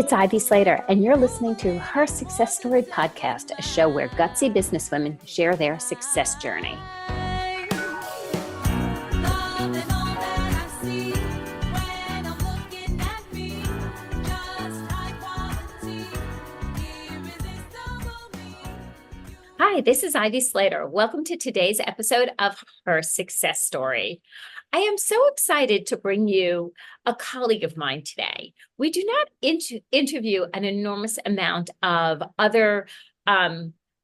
it's Ivy Slater, and you're listening to Her Success Story podcast, a show where gutsy businesswomen share their success journey. Hi, this is Ivy Slater. Welcome to today's episode of Her Success Story. I am so excited to bring you a colleague of mine today. We do not interview an enormous amount of other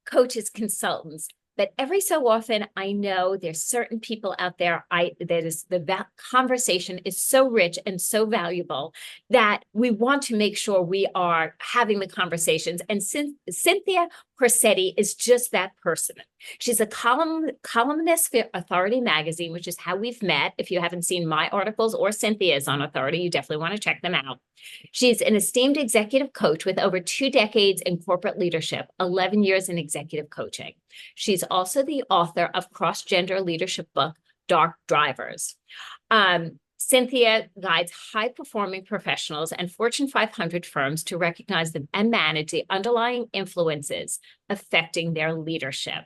coaches, consultants, but every so often I know there's certain people out there the conversation is so rich and so valuable that we want to make sure we are having the conversations. And Cynthia Corsetti is just that person. She's a columnist for Authority magazine, which is how we've met. If you haven't seen my articles or Cynthia's on Authority, you definitely want to check them out. She's an esteemed executive coach with over 2 decades in corporate leadership, 11 years in executive coaching. She's also the author of cross-gender leadership book, Dark Drivers. Cynthia guides high-performing professionals and Fortune 500 firms to recognize them and manage the underlying influences affecting their leadership.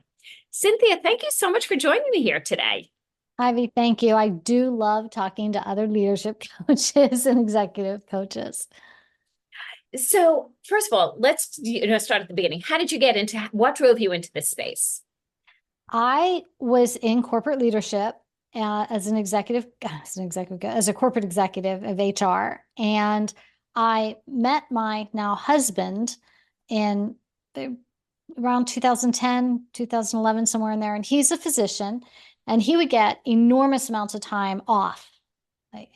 Cynthia, thank you so much for joining me here today. Ivy, thank you. I do love talking to other leadership coaches and executive coaches. So first of all, let's start at the beginning. How did you get into, what drove you into this space? I was in corporate leadership as a corporate executive of HR. And I met my now husband in around 2010, 2011, somewhere in there. And he's a physician and he would get enormous amounts of time off.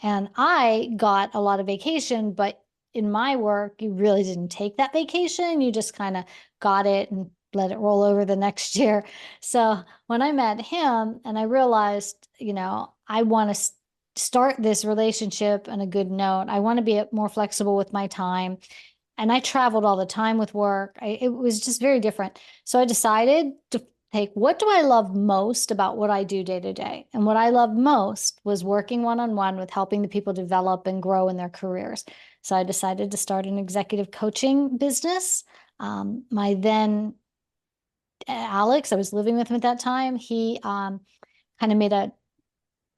And I got a lot of vacation, but in my work, you really didn't take that vacation. You just kind of got it and let it roll over the next year. So when I met him and I realized, I want to start this relationship on a good note. I want to be more flexible with my time. And I traveled all the time with work. It was just very different. So I decided to take, what do I love most about what I do day to day? And what I loved most was working one-on-one with helping the people develop and grow in their careers. So I decided to start an executive coaching business. My then Alex, I was living with him at that time. He kind of made a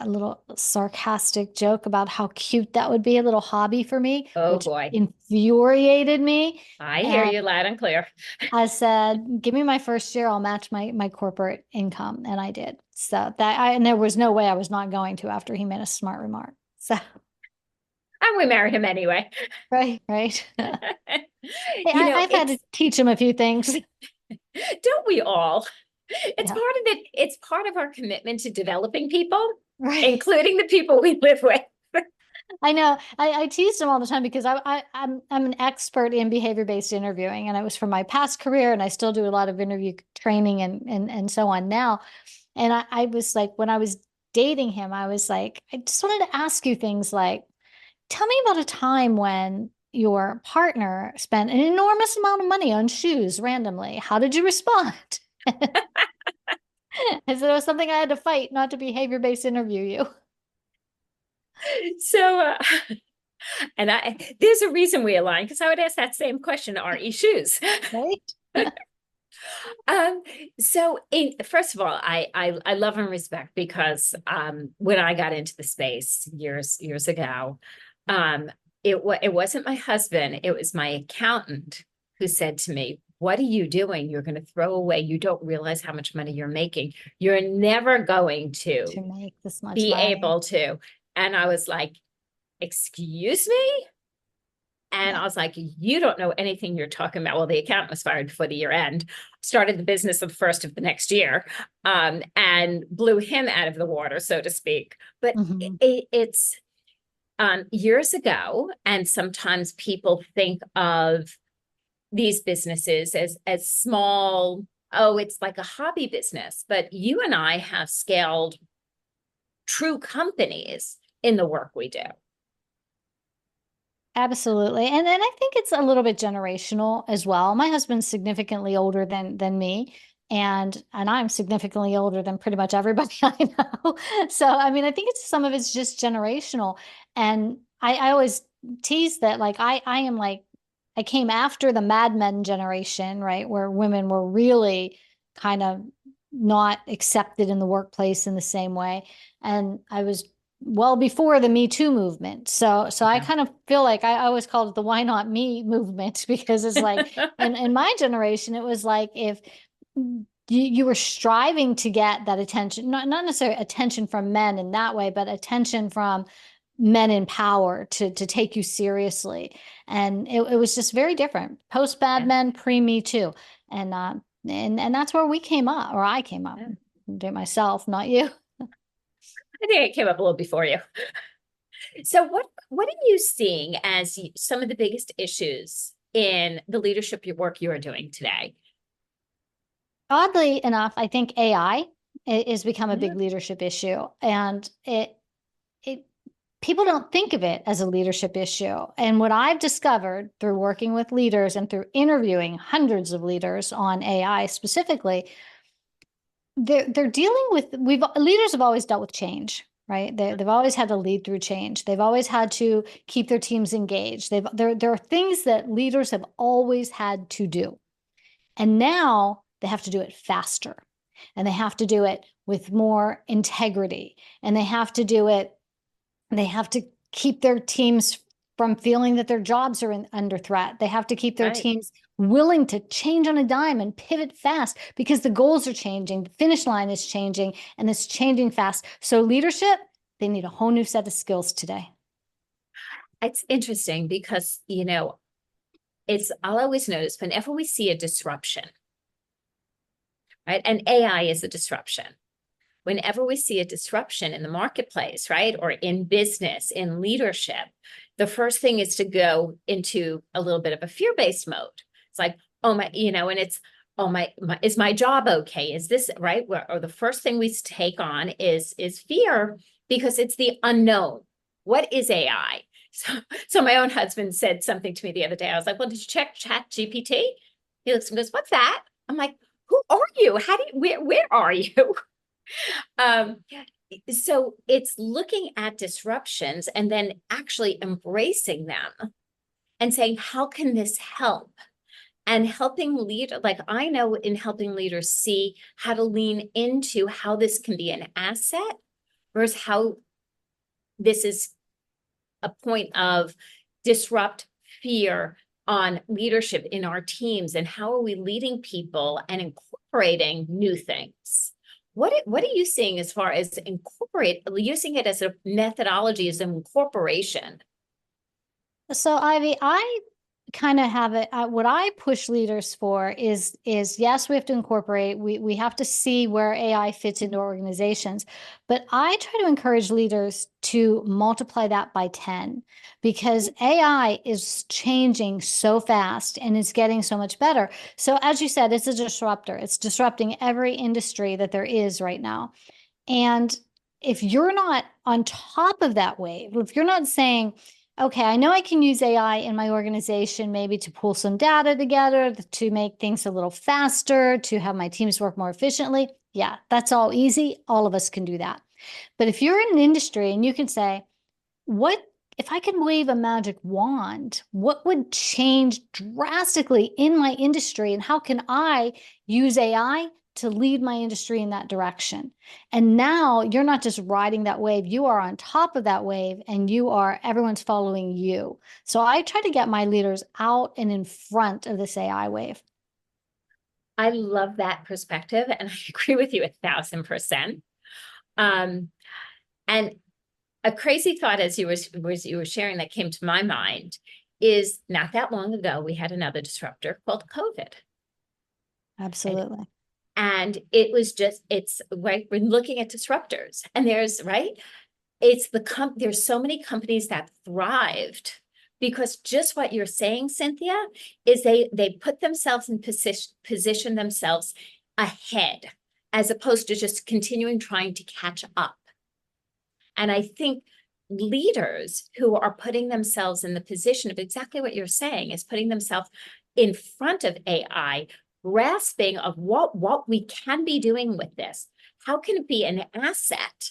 little sarcastic joke about how cute that would be, a little hobby for me. Oh which boy. Infuriated me. I hear you loud and clear. I said, give me my first year, I'll match my corporate income. And I did. So and there was no way I was not going to after he made a smart remark. So. And we married him anyway. Right. I've had to teach him a few things. Don't we all? It's part of it. It's part of our commitment to developing people, right, including the people we live with. I know. I teased him all the time because I'm an expert in behavior-based interviewing, and I was from my past career, and I still do a lot of interview training and so on now. And I was like, when I was dating him, I was like, I just wanted to ask you things like, tell me about a time when your partner spent an enormous amount of money on shoes randomly. How did you respond? I said it was something I had to fight, not to behavior-based interview you. So, there's a reason we align, because I would ask that same question, are shoes? Right. First of all, I love and respect, because when I got into the space years ago, it wasn't my husband, it was my accountant who said to me, what are you doing? You're going to throw away. You don't realize how much money you're making. You're never going to make this much be money. able to. And I was like, excuse me? And I was like, you don't know anything you're talking about. Well, the accountant was fired before the year end, started the business on the first of the next year, and blew him out of the water, so to speak. But it's years ago, and sometimes people think of these businesses as small. Oh, it's like a hobby business. But you and I have scaled true companies in the work we do. Absolutely. And then I think it's a little bit generational as well. My husband's significantly older than me. And I'm significantly older than pretty much everybody I know. So, I mean, I think some of it's just generational. And I always tease that, like, I am like, I came after the Mad Men generation, right, where women were really kind of not accepted in the workplace in the same way. And I was well before the Me Too movement. So I Yeah. kind of feel like I always called it the Why Not Me movement because it's like in my generation, it was like if you were striving to get that attention, not necessarily attention from men in that way, but attention from men in power to take you seriously. And it was just very different. Post Bad Yeah. Men, pre Me Too. And that's where we came up, or I came up. Yeah. Do it myself, not you. I think I came up a little before you. So what are you seeing as some of the biggest issues in the leadership work you are doing today? Oddly enough, I think AI has become a Yeah. big leadership issue, and it people don't think of it as a leadership issue. And what I've discovered through working with leaders and through interviewing hundreds of leaders on AI specifically, they're dealing with we've leaders have always dealt with change, right? They've always had to lead through change. They've always had to keep their teams engaged. There are things that leaders have always had to do. And now they have to do it faster, and they have to do it with more integrity, and they have to keep their teams from feeling that their jobs are under threat. They have to keep their Right. teams willing to change on a dime and pivot fast because the goals are changing, the finish line is changing, and it's changing fast. So leadership, they need a whole new set of skills today. It's interesting because, I'll always notice whenever we see a disruption, right? And AI is a disruption. Whenever we see a disruption in the marketplace, right? Or in business, in leadership, the first thing is to go into a little bit of a fear-based mode. It's like, oh my, and it's, oh my, is my job okay? Is this right? Or the first thing we take on is fear because it's the unknown. What is AI? So my own husband said something to me the other day. I was like, well, did you check Chat GPT? He looks and goes, what's that? I'm like, who are you? How do you, where are you? Um, so it's looking at disruptions and then actually embracing them and saying, how can this help? And helping lead, like I know in helping leaders see how to lean into how this can be an asset versus how this is a point of disrupt fear on leadership in our teams, and how are we leading people and incorporating new things. What are you seeing as far as using it as a methodology as an incorporation? So Ivy, I kind of have it. What I push leaders for is yes, we have to incorporate. We have to see where AI fits into organizations, but I try to encourage leaders to multiply that by 10 because AI is changing so fast and it's getting so much better. So as you said, it's a disruptor. It's disrupting every industry that there is right now. And if you're not on top of that wave, if you're not saying, okay, I know I can use AI in my organization, maybe to pull some data together, to make things a little faster, to have my teams work more efficiently. Yeah, that's all easy. All of us can do that. But if you're in an industry and you can say, what if I can wave a magic wand, what would change drastically in my industry? And how can I use AI to lead my industry in that direction? And now you're not just riding that wave, you are on top of that wave and everyone's following you. So I try to get my leaders out and in front of this AI wave. I love that perspective, and I agree with you 1,000%. And a crazy thought as you were sharing that came to my mind is not that long ago, we had another disruptor called COVID. Absolutely. And it's right, we're looking at disruptors, and right, there's so many companies that thrived because just what you're saying, Cynthia, is they put themselves in position themselves ahead as opposed to just continuing trying to catch up. And I think leaders who are putting themselves in the position of exactly what you're saying is putting themselves in front of AI, grasping of what we can be doing with this. How can it be an asset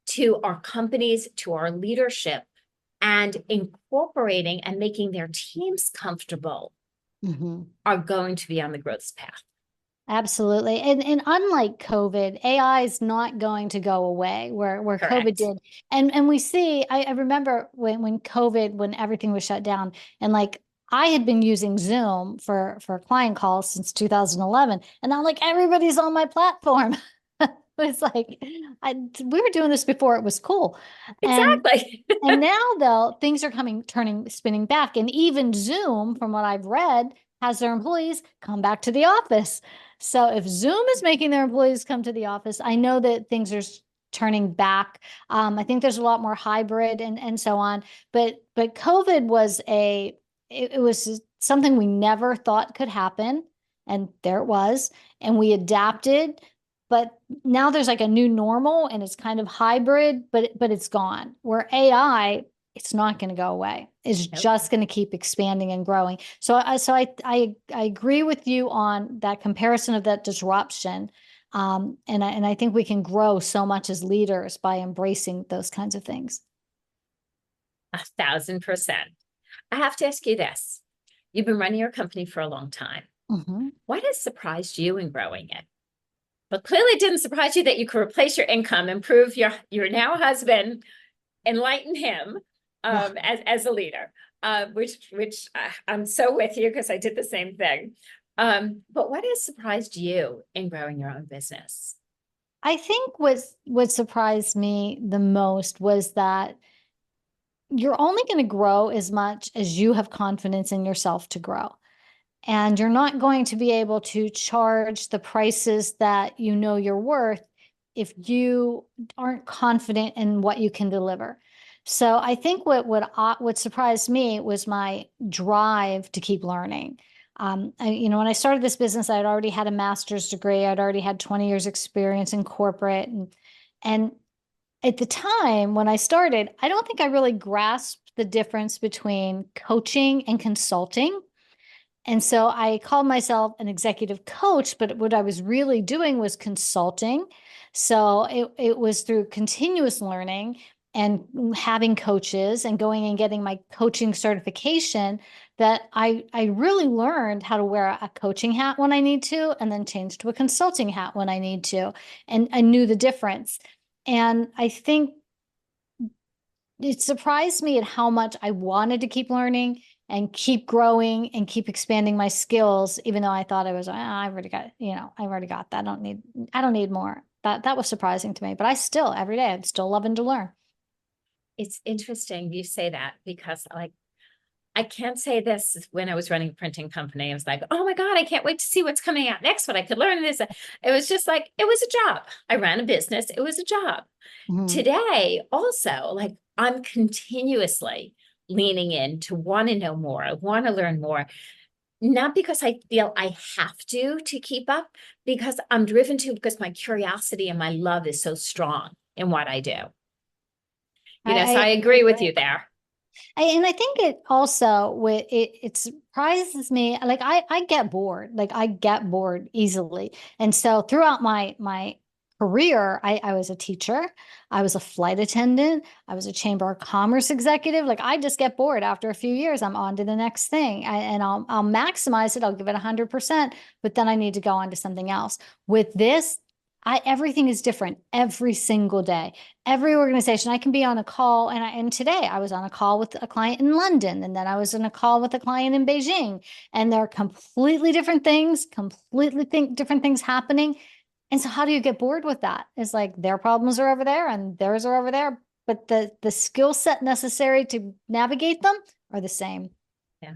to our companies, to our leadership, and incorporating and making their teams comfortable Mhm. are going to be on the growth path. Absolutely. And unlike COVID, AI is not going to go away where COVID Correct. did. And we see, I remember when COVID, when everything was shut down, and like I had been using Zoom for client calls since 2011, and now like everybody's on my platform. It's like we were doing this before it was cool. And Exactly. and now though, things are spinning back. And even Zoom, from what I've read, has their employees come back to the office. So if Zoom is making their employees come to the office, I know that things are turning back. I think there's a lot more hybrid and so on. But COVID was it was something we never thought could happen, and there it was, and we adapted. But now there's like a new normal, and it's kind of hybrid, but it's gone. Where AI, it's not going to go away. It's Nope. just going to keep expanding and growing. So I agree with you on that comparison of that disruption. And I think we can grow so much as leaders by embracing those kinds of things. 1,000%. I have to ask you this. You've been running your company for a long time. Mhm. What has surprised you in growing it? But clearly it didn't surprise you that you could replace your income, improve your now husband, enlighten him Yeah. as a leader, which I'm so with you because I did the same thing. But what has surprised you in growing your own business? I think what surprised me the most was that you're only going to grow as much as you have confidence in yourself to grow. And you're not going to be able to charge the prices that you know you're worth if you aren't confident in what you can deliver. So I think what surprised me was my drive to keep learning. When I started this business, I'd already had a master's degree. I'd already had 20 years experience in corporate, and at the time when I started, I don't think I really grasped the difference between coaching and consulting. And so I called myself an executive coach, but what I was really doing was consulting. So it was through continuous learning and having coaches and going and getting my coaching certification that I really learned how to wear a coaching hat when I need to, and then change to a consulting hat when I need to. And I knew the difference. And I think it surprised me at how much I wanted to keep learning and keep growing and keep expanding my skills, even though I thought I was, I've already got, I've already got that. I don't need more. That was surprising to me, but I still, every day, I'm still loving to learn. It's interesting you say that because I can't say this when I was running a printing company. I was like, oh my God, I can't wait to see what's coming out next, what I could learn this. It was just like, it was a job. I ran a business. It was a job. Mhm. Today, also, like I'm continuously leaning in to want to know more. I want to learn more, not because I feel I have to keep up, because I'm driven to, because my curiosity and my love is so strong in what I do. So I I agree with agree. you there. And I think it also it surprises me. Like I get bored. Like I get bored easily. And so throughout my career, I was a teacher, I was a flight attendant, I was a chamber of commerce executive. Like I just get bored after a few years. I'm on to the next thing. And I'll maximize it. I'll give it 100%, but then I need to go on to something else. With this, everything is different every single day. Every organization, I can be on a call, and today I was on a call with a client in London, and then I was on a call with a client in Beijing, and they're completely different things, different things happening. And so how do you get bored with that? It's like their problems are over there and theirs are over there, but the skill set necessary to navigate them are the same. Yeah.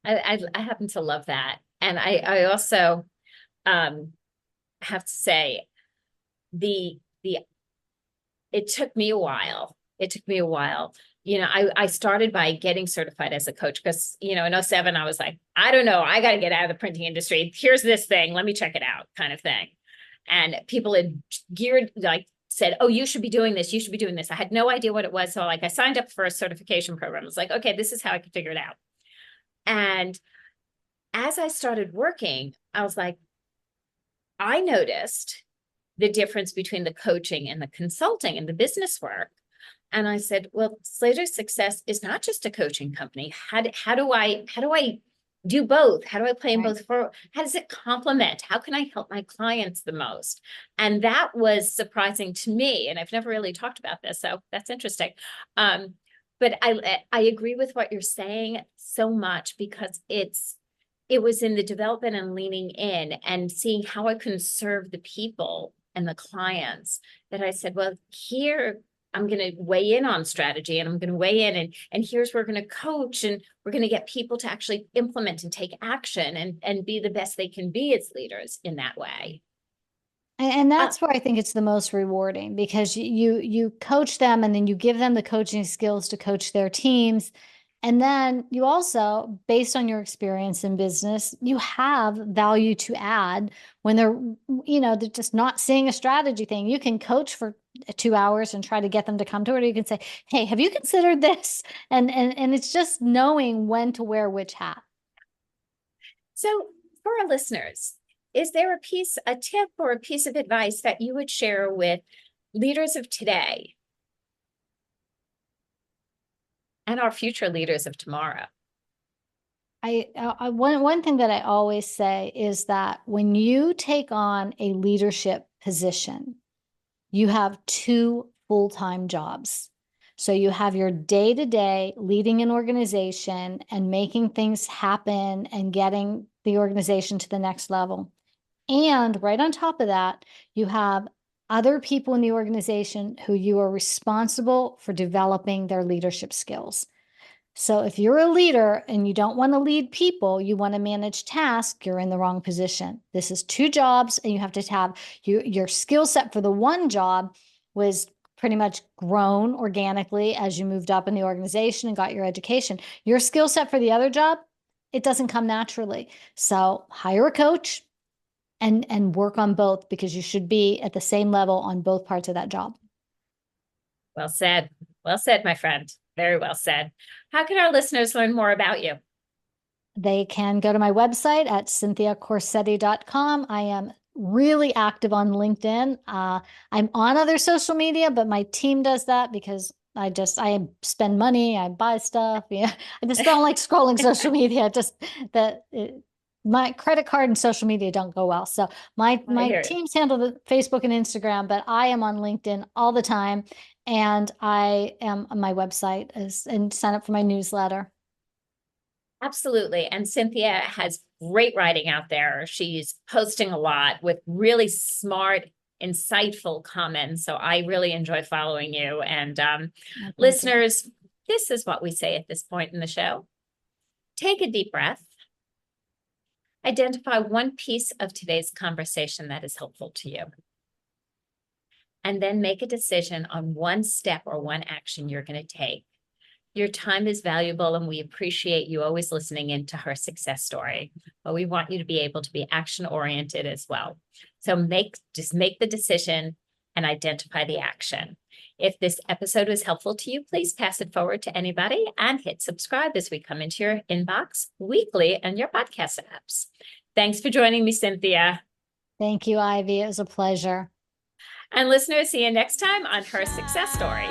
I happen to love that. And I also have to say the it took me a while. It took me a while. I started by getting certified as a coach because, in '07, I was like, I don't know, I got to get out of the printing industry. Here's this thing, let me check it out, kind of thing. And people had said, oh, you should be doing this. You should be doing this. I had no idea what it was. So I signed up for a certification program. I was like, okay, this is how I can figure it out. And as I started working, I was like, I noticed the difference between the coaching and the consulting and the business work. And I said, well, Slater Success is not just a coaching company. How do I do both? How do I play in Right. both? How does it complement? How can I help my clients the most? And that was surprising to me. And I've never really talked about this, so that's interesting. But I agree with what you're saying so much, because it was in the development and leaning in and seeing how I can serve the people and the clients that I said, well, here I'm going to weigh in on strategy, and I'm going to weigh in, and here's where we're going to coach, and we're going to get people to actually implement and take action and be the best they can be as leaders in that way. And Uh, that's where I think it's the most rewarding, because you coach them and then you give them the coaching skills to coach their teams. And then you also, based on your experience in business, you have value to add when they're just not seeing a strategy thing. You can coach for 2 hours and try to get them to come to it. Or you can say, hey, have you considered this? And it's just knowing when to wear which hat. so for our listeners, is there a tip or a piece of advice that you would share with leaders of today and our future leaders of tomorrow? One thing that I always say is that when you take on a leadership position, you have two full-time jobs. So you have your day-to-day leading an organization and making things happen and getting the organization to the next level. And right on top of that, you have other people in the organization who you are responsible for developing their leadership skills. So if you're a leader and you don't want to lead people, you want to manage tasks, you're in the wrong position. This is two jobs, and you have to have your skill set for the one job was pretty much grown organically as you moved up in the organization and got your education. Your skill set for the other job, it doesn't come naturally. So hire a coach and work on both, because you should be at the same level on both parts of that job. Well said. Well said, my friend. Very well said. How can our listeners learn more about you? They can go to my website at cynthiacorsetti.com. I am really active on LinkedIn. I'm on other social media, but my team does that because I spend money, I buy stuff. Yeah, I just don't like scrolling social media. Just that my credit card and social media don't go well. So I my hear you. teams handle the Facebook and Instagram, but I am on LinkedIn all the time, and I am on my website and sign up for my newsletter. Absolutely. And Cynthia has great writing out there. She's posting a lot with really smart, insightful comments. So I really enjoy following you. And Thank you. listeners, this is what we say at this point in the show. Take a deep breath. Identify one piece of today's conversation that is helpful to you. And then make a decision on one step or one action you're going to take. Your time is valuable, and we appreciate you always listening into her success story. But we want you to be able to be action-oriented as well. So just make the decision and identify the action. If this episode was helpful to you, please pass it forward to anybody and hit subscribe as we come into your inbox weekly and your podcast apps. Thanks for joining me, Cynthia. Thank you, Ivy. It was a pleasure. And listeners, see you next time on Her Success Story.